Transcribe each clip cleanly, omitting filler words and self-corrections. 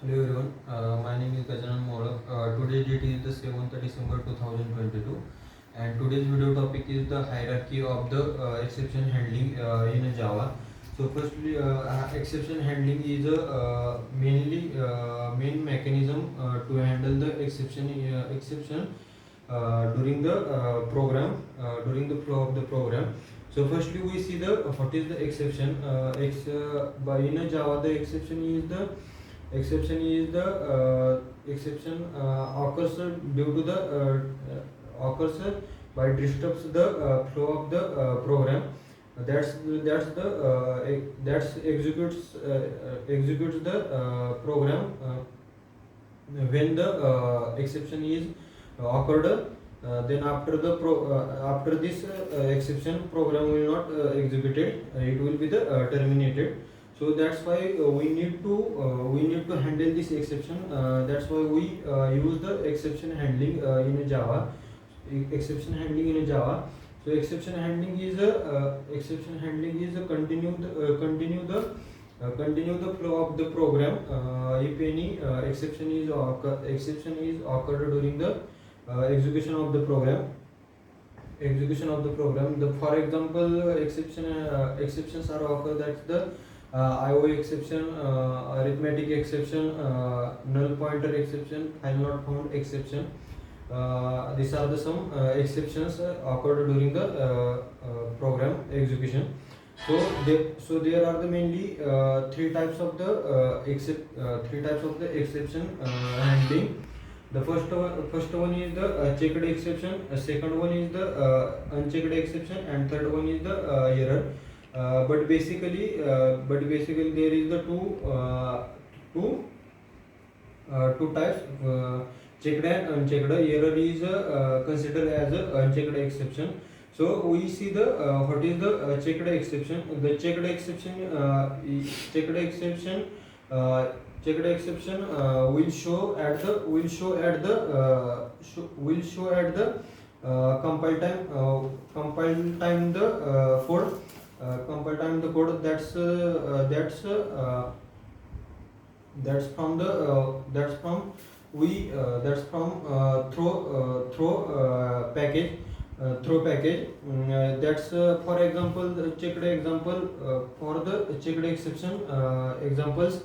Hello everyone, my name is Gajanan Modak. Today date is the 7th December 2022, and today's video topic is the hierarchy of the exception handling in Java. So firstly, exception handling is a main mechanism to handle the exception during the during the flow of the program. So firstly we see the what is the exception. By in a Java, the exception occurs due to the occurs by disturbs the flow of the program. That's executes the program when the exception is occurred. Then after this exception, program will not executed. It will be the terminated. So that's why we need to handle this exception. That's why we use the exception handling in Java. Exception handling in Java. So exception handling is a continue the flow of the program. If any exception is occurred during the execution of the program. For example, exceptions are occurred. That's the IO exception, arithmetic exception, null pointer exception, file not found exception. These are the some exceptions occurred during the program execution. There are the mainly three types of the exception handling. The first one is the checked exception. Second one is the unchecked exception, and third one is the error. But basically there is the two types, checked and unchecked. Error is considered as a unchecked exception. So we see the what is the checked exception. The checked exception will show at the compile time the code. That's from throw package. That's for example, the checked example. For the checked exception examples,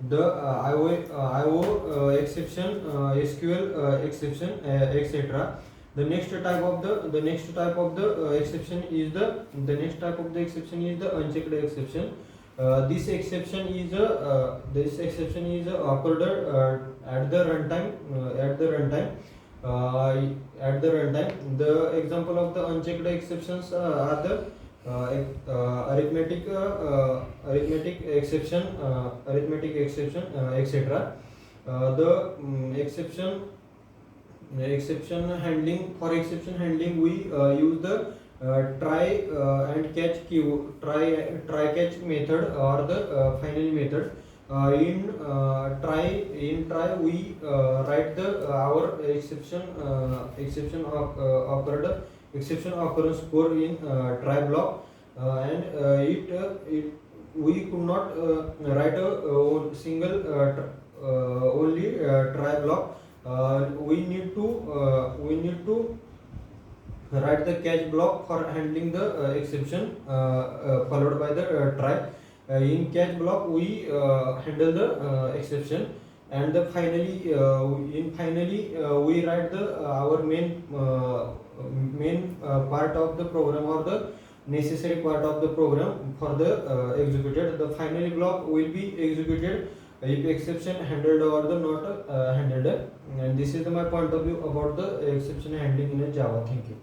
the IO exception, SQL exception, etc. The next type of the exception is the unchecked exception. This exception is occurred at the runtime. The example of the unchecked exceptions are the arithmetic exception, etc. The exception handling. For exception handling, we use the try and catch try catch method, or the final method. In try we write the our exception occurrence score in try block, and it we could not write a single only try block. We need to write the catch block for handling the exception followed by the try. In catch block we handle the exception, and finally we write the our main part of the program, or the necessary part of the program for the executed. The final block will be executed if exception handled or the not handled. And this is my point of view about the exception handling in Java. Thank you.